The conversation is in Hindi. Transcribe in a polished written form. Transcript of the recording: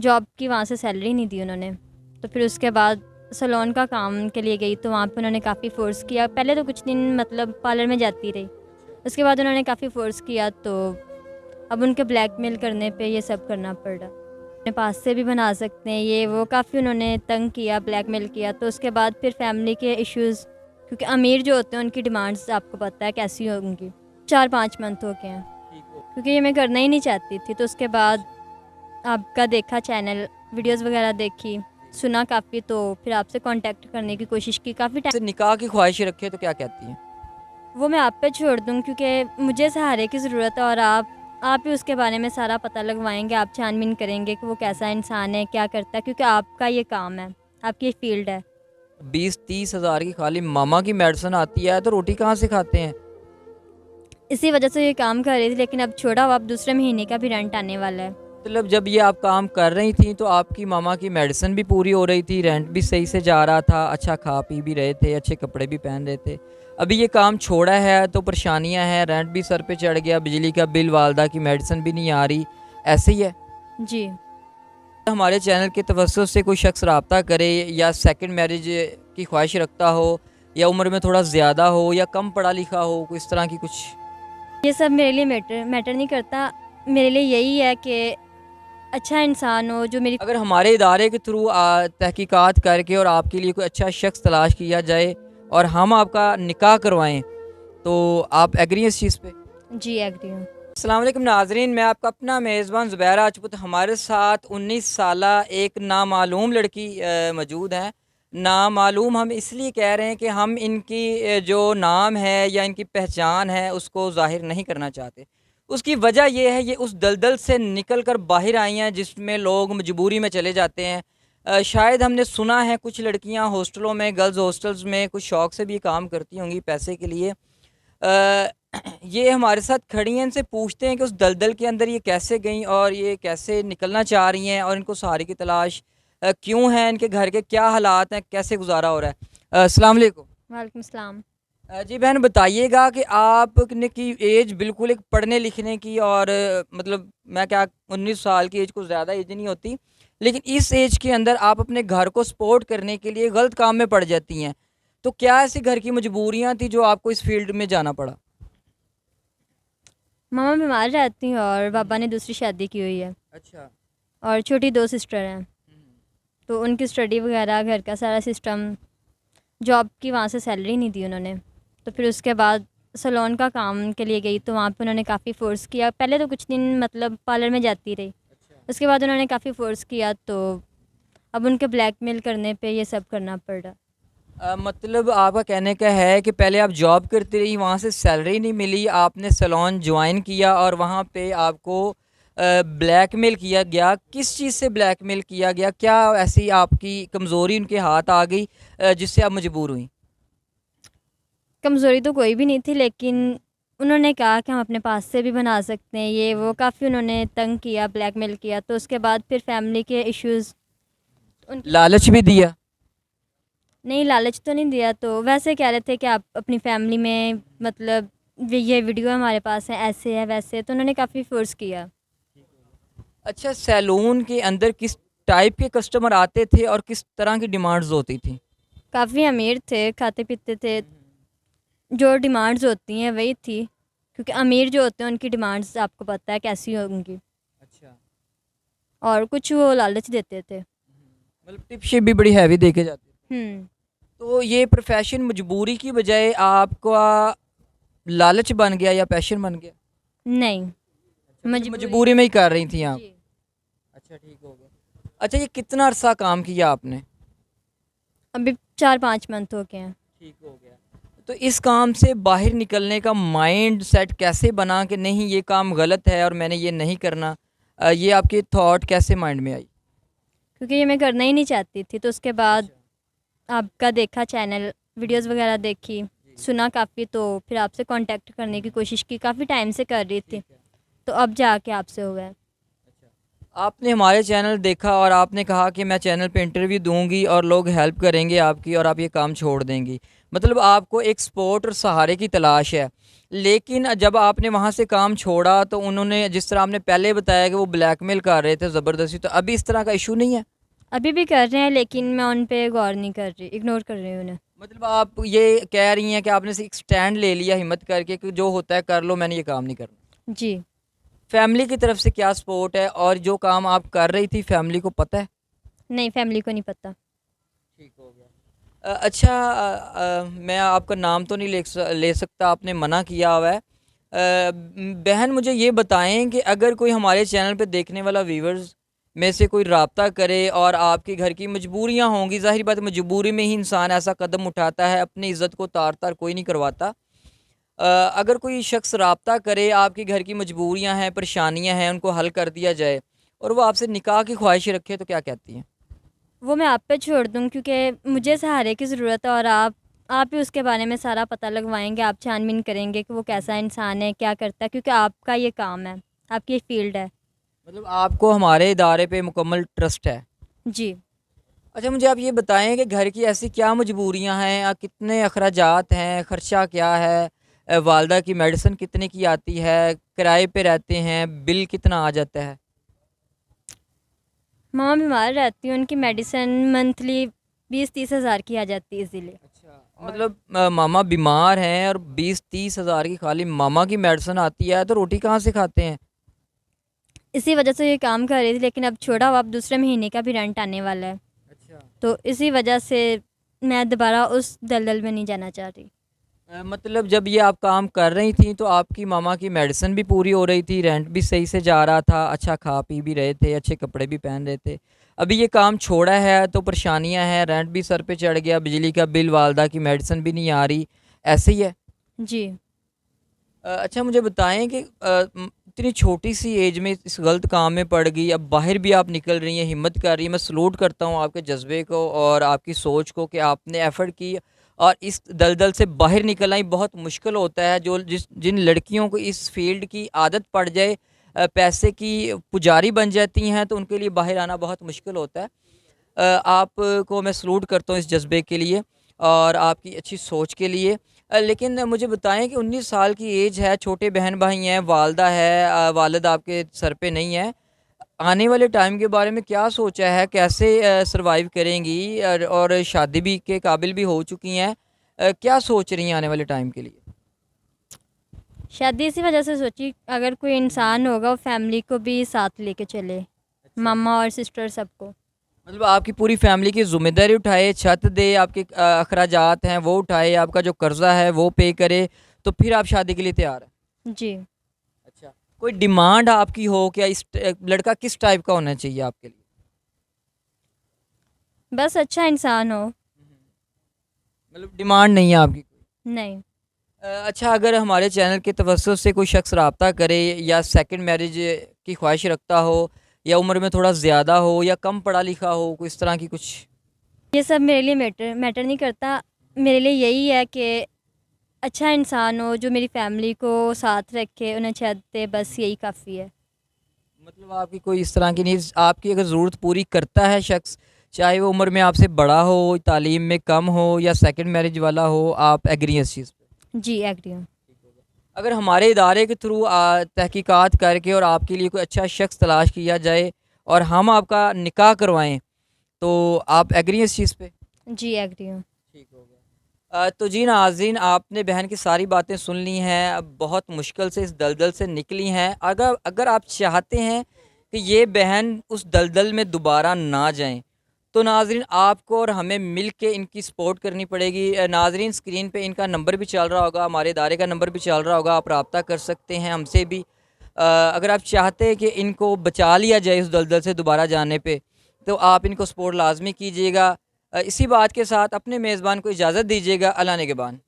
जॉब की वहाँ से सैलरी नहीं दी उन्होंने। तो फिर उसके बाद सैलून का काम के लिए गई, तो वहाँ पे उन्होंने काफ़ी फ़ोर्स किया। पहले तो कुछ दिन मतलब पार्लर में जाती रही, उसके बाद उन्होंने काफ़ी फ़ोर्स किया, तो अब उनके ब्लैकमेल करने पे ये सब करना पड़ रहा। अपने पास से भी बना सकते हैं ये वो, काफ़ी उन्होंने तंग किया, ब्लैकमेल किया। तो उसके बाद फिर फैमिली के इश्यूज़, क्योंकि अमीर जो होते हैं उनकी डिमांड्स आपको पता है कैसी होंगी। 4-5 मंथ हो गए हैं, क्योंकि ये मैं करना ही नहीं चाहती थी। तो उसके बाद आपका देखा चैनल, वीडियोस वगैरह देखी, सुना काफ़ी, तो फिर आपसे कांटेक्ट करने की कोशिश की काफ़ी से टाइम। निकाह की ख्वाहिश रखे तो क्या कहती हैं? वो मैं आप पे छोड़ दूँ, क्योंकि मुझे सहारे की ज़रूरत है, और आप ही उसके बारे में सारा पता लगवाएंगे, आप छानबीन करेंगे कि वो कैसा इंसान है, क्या करता है, क्योंकि आपका ये काम है, आपकी ये फील्ड है। 20-30 हज़ार की खाली मामा की मेडिसिन आती है तो रोटी कहाँ से खाते हैं? इसी वजह से ये काम कर रही थी, लेकिन अब छोड़ा, अब दूसरे महीने का भी रेंट आने वाला है। मतलब जब ये आप काम कर रही थी तो आपकी मामा की मेडिसिन भी पूरी हो रही थी, रेंट भी सही से जा रहा था, अच्छा खा पी भी रहे थे, अच्छे कपड़े भी पहन रहे थे। अभी ये काम छोड़ा है तो परेशानियां हैं, रेंट भी सर पे चढ़ गया, बिजली का बिल, वालदा की मेडिसिन भी नहीं आ रही, ऐसे ही है। जी। हमारे चैनल के तवज्जुह से कोई शख्स रब्ता करे या सेकंड मैरिज की ख्वाहिश रखता हो या उम्र में थोड़ा ज़्यादा हो या कम पढ़ा लिखा हो, कोई इस तरह की कुछ। ये सब मेरे लिए मैटर नहीं करता। मेरे लिए यही है कि अच्छा इंसान हो जो मेरी। अगर हमारे इदारे के थ्रू तहकीकात करके और आपके लिए कोई अच्छा शख्स तलाश किया जाए और हम आपका निकाह करवाएं तो आप एग्री हैं इस चीज़ पे? जी एग्री हूँ। अस्सलाम वालेकुम नाजरीन, मैं आपका अपना मेज़बान ज़ुबैर राजपूत। हमारे साथ 19 साला एक नामालूम लड़की मौजूद हैं। नामालूम हम इसलिए कह रहे हैं कि हम इनकी जो नाम है या इनकी पहचान है उसको ज़ाहिर नहीं करना चाहते। उसकी वजह ये है, ये उस दलदल से निकल कर बाहर आई हैं जिसमें लोग मजबूरी में चले जाते हैं। शायद हमने सुना है कुछ लड़कियां हॉस्टलों में, गर्ल्स हॉस्टल्स में कुछ शौक़ से भी काम करती होंगी पैसे के लिए। अ, ये हमारे साथ खड़ी हैं, इनसे पूछते हैं कि उस दलदल के अंदर ये कैसे गईं और ये कैसे निकलना चाह रही हैं और इनको सहारे की तलाश क्यों है, इनके घर के क्या हालात हैं, कैसे गुजारा हो रहा है। अस्सलाम वालेकुम। वालेकुम सलाम। जी बहन, बताइएगा कि आपने की एज बिल्कुल एक पढ़ने लिखने की और मतलब मैं क्या, 19 साल की एज को ज़्यादा एज नहीं होती, लेकिन इस एज के अंदर आप अपने घर को सपोर्ट करने के लिए गलत काम में पड़ जाती हैं। तो क्या ऐसी घर की मजबूरियां थी जो आपको इस फील्ड में जाना पड़ा? मामा बीमार रहती हैं और पापा ने दूसरी शादी की हुई है, अच्छा। और छोटी 2 सिस्टर हैं। तो उनकी स्टडी वगैरह, घर का सारा सिस्टम, जॉब की वहाँ से सैलरी नहीं दी उन्होंने। तो फिर उसके बाद सैलून का काम के लिए गई, तो वहाँ पे उन्होंने काफ़ी फ़ोर्स किया। पहले तो कुछ दिन मतलब पार्लर में जाती रही, उसके बाद उन्होंने काफ़ी फ़ोर्स किया, तो अब उनके ब्लैकमेल करने पे ये सब करना पड़ रहा। मतलब आपका कहने का है कि पहले आप जॉब करती रही, वहाँ से सैलरी नहीं मिली, आपने सैलून ज्वाइन किया और वहाँ पे आपको ब्लैकमेल किया गया। किस चीज़ से ब्लैकमेल किया गया? क्या ऐसी आपकी कमज़ोरी उनके हाथ आ गई जिससे आप मजबूर हुई? कमज़ोरी तो कोई भी नहीं थी, लेकिन उन्होंने कहा कि हम अपने पास से भी बना सकते हैं ये वो, काफ़ी उन्होंने तंग किया, ब्लैकमेल किया। तो उसके बाद फिर फैमिली के इश्यूज़, उनकी। लालच भी दिया? नहीं, लालच तो नहीं दिया, तो वैसे कह रहे थे कि आप अपनी फैमिली में मतलब ये वीडियो हमारे पास है, ऐसे है वैसे, तो उन्होंने काफ़ी फ़ोर्स किया। अच्छा, सैलून के अंदर किस टाइप के कस्टमर आते थे और किस तरह की डिमांड्स होती थी? काफ़ी अमीर थे, खाते पीते थे, जो डिमांड्स होती हैं वही थी, क्योंकि अमीर जो होते हैं उनकी डिमांड्स आपको पता है कैसी होंगी। अच्छा। और कुछ वो लालच देते थे। मतलब टिप शिप भी बड़ी हैवी देके जाते थे। हुँ। तो ये प्रोफेशन मजबूरी की बजाय आपका लालच बन गया या पैशन बन गया? नहीं, अच्छा, मतलब मजबूरी मजबूरी थी। में ही कर रही थी आप। जी। अच्छा, ठीक हो गया। अच्छा, ये कितना अरसा काम किया आपने? अभी 4-5 मंथ हो गए हैं। ठीक हो गया। तो इस काम से बाहर निकलने का माइंड सेट कैसे बना कि नहीं ये काम गलत है और मैंने ये नहीं करना? ये आपके थॉट कैसे माइंड में आई? क्योंकि ये मैं करना ही नहीं चाहती थी। तो उसके बाद अच्छा। आपका देखा चैनल, वीडियोस वगैरह देखी, सुना काफ़ी, तो फिर आपसे कांटेक्ट करने की कोशिश की, काफ़ी टाइम से कर रही थी। ठीक है। तो अब जाके आपसे हुआ है। अच्छा। आपने हमारे चैनल देखा और आपने कहा कि मैं चैनल पे इंटरव्यू दूंगी और लोग हेल्प करेंगे आपकी और आप ये काम छोड़ देंगी। मतलब आपको एक सपोर्ट और सहारे की तलाश है। लेकिन जब आपने वहाँ से काम छोड़ा तो उन्होंने जिस तरह आपने पहले बताया कि वो ब्लैकमेल कर रहे थे ज़बरदस्ती, तो अभी इस तरह का इशू नहीं है? अभी भी कर रहे हैं लेकिन मैं उन पे गौर नहीं कर रही, इग्नोर कर रही हूँ उन्हें। मतलब आप ये कह रही हैं कि आपने से एक स्टैंड ले लिया हिम्मत करके कि जो होता है कर लो, मैंने ये काम नहीं करना। जी। फैमिली की तरफ से क्या सपोर्ट है, और जो काम आप कर रही थी फैमिली को पता है? नहीं, फैमिली को नहीं पता। ठीक हो गया। अच्छा, मैं आपका नाम तो नहीं ले सकता, आपने मना किया हुआ है। बहन मुझे ये बताएं कि अगर कोई हमारे चैनल पे देखने वाला व्यूवर्स में से कोई राब्ता करे और आपके घर की मजबूरियां होंगी, ज़ाहिर बात है मजबूरी में ही इंसान ऐसा कदम उठाता है, अपनी इज़्ज़त को तार तार कोई नहीं करवाता। अगर कोई शख्स राब्ता करे, आपके घर की मजबूरियां हैं, परेशानियां हैं, उनको हल कर दिया जाए और वो आपसे निकाह की ख्वाहिश रखे, तो क्या कहती हैं? वो मैं आप पे छोड़ दूँ क्योंकि मुझे सहारे की ज़रूरत है और आप ही उसके बारे में सारा पता लगवाएँगे, आप छानबीन करेंगे कि वो कैसा इंसान है, क्या करता है, क्योंकि आपका ये काम है, आपकी फ़ील्ड है। मतलब आपको हमारे इदारे पे मुकम्मल ट्रस्ट है? जी। अच्छा, मुझे आप ये बताएँ कि घर की ऐसी क्या मजबूरियाँ हैं, कितने अखराजात हैं, खर्चा क्या है? वालदा की मेडिसिन कितने की आती है? किराए पे रहते हैं, बिल कितना आ जाता है? मम्मा बीमार रहती हैं, उनकी मेडिसिन मंथली 20-30 हज़ार की आ जाती है इज़ीली। अच्छा, मतलब मामा बीमार हैं और 20-30 हज़ार की खाली मामा की मेडिसिन आती है, तो रोटी कहाँ से खाते हैं? इसी वजह से ये काम कर रही थी लेकिन अब छोड़ा हुआ, अब दूसरे महीने का भी रेंट आने वाला है। अच्छा। तो इसी वजह से मैं दोबारा उस दलदल में नहीं जाना चाह रही। मतलब जब ये आप काम कर रही थी तो आपकी मामा की मेडिसिन भी पूरी हो रही थी, रेंट भी सही से जा रहा था, अच्छा खा पी भी रहे थे, अच्छे कपड़े भी पहन रहे थे। अभी ये काम छोड़ा है तो परेशानियां हैं, रेंट भी सर पे चढ़ गया, बिजली का बिल, वालदा की मेडिसिन भी नहीं आ रही, ऐसे ही है? जी। अच्छा, मुझे बताएं कि इतनी छोटी सी एज में इस गलत काम में पड़ गई, अब बाहर भी आप निकल रही हैं, हिम्मत कर रही हैं, मैं सलूट करता हूँ आपके जज्बे को और आपकी सोच को कि आपने एफ़र्ट की और इस दलदल से बाहर निकलना ही बहुत मुश्किल होता है। जो जिन लड़कियों को इस फील्ड की आदत पड़ जाए, पैसे की पुजारी बन जाती हैं, तो उनके लिए बाहर आना बहुत मुश्किल होता है। आपको मैं सलूट करता हूँ इस जज्बे के लिए और आपकी अच्छी सोच के लिए। लेकिन मुझे बताएं कि 19 साल की एज है, छोटे बहन भाई हैं, वालदा है, वालिद आपके सर पे नहीं है। आने वाले टाइम के बारे में क्या सोचा है? कैसे सरवाइव करेंगी? और शादी भी के काबिल भी हो चुकी हैं। क्या सोच रही हैं आने वाले टाइम के लिए? शादी इसी वजह से सोची, अगर कोई इंसान होगा वो फैमिली को भी साथ लेके चले, अच्छा। मामा और सिस्टर सबको। मतलब आपकी पूरी फैमिली की ज़िम्मेदारी उठाए, छत दे, आपके अखराजात हैं वो उठाए, आपका जो कर्ज़ा है वो पे करे, तो फिर आप शादी के लिए तैयार हैं? जी। अच्छा, कोई डिमांड आपकी हो क्या, लड़का किस टाइप का होना चाहिए आपके लिए? बस अच्छा इंसान हो। मतलब डिमांड नहीं है आपकी कोई? नहीं। अच्छा, अगर हमारे चैनल के तवज्जुह से कोई शख्स रब्ता करे या सेकंड मैरिज की ख्वाहिश रखता हो या उम्र में थोड़ा ज़्यादा हो या कम पढ़ा लिखा हो, कोई इस तरह की कुछ? ये सब मेरे लिए मैटर मैटर नहीं करता। मेरे लिए यही है कि अच्छा इंसान हो जो मेरी फैमिली को साथ रखे, उन्हें छत दे, बस यही काफ़ी है। मतलब आपकी कोई इस तरह की नहीं, आपकी अगर ज़रूरत पूरी करता है शख्स, चाहे वो उम्र में आपसे बड़ा हो, तालीम में कम हो या सेकंड मैरिज वाला हो, आप एग्री हैं इस चीज़ पे? जी, एग्री हूँ। अगर हमारे इदारे के थ्रू तहकीकात करके और आपके लिए कोई अच्छा शख्स तलाश किया जाए और हम आपका निकाह करवाएं, तो आप एग्री हैं इस चीज़ पे? जी, एग्री हूँ। ठीक हो गया। तो जी नाज़रीन, आपने बहन की सारी बातें सुन ली हैं, अब बहुत मुश्किल से इस दलदल से निकली हैं। अगर अगर आप चाहते हैं कि ये बहन उस दलदल में दोबारा ना जाएं, तो नाज़रीन आपको और हमें मिल के इनकी सपोर्ट करनी पड़ेगी। नाज़रीन स्क्रीन पे इनका नंबर भी चल रहा होगा, हमारे इदारे का नंबर भी चल रहा होगा, आप रब्ता कर सकते हैं हमसे भी। अगर आप चाहते हैं कि इनको बचा लिया जाए उस दलदल से दोबारा जाने पे, तो आप इनको सपोर्ट लाजमी कीजिएगा। इसी बात के साथ अपने मेज़बान को इजाज़त दीजिएगा। अल्लाह ने के बाद।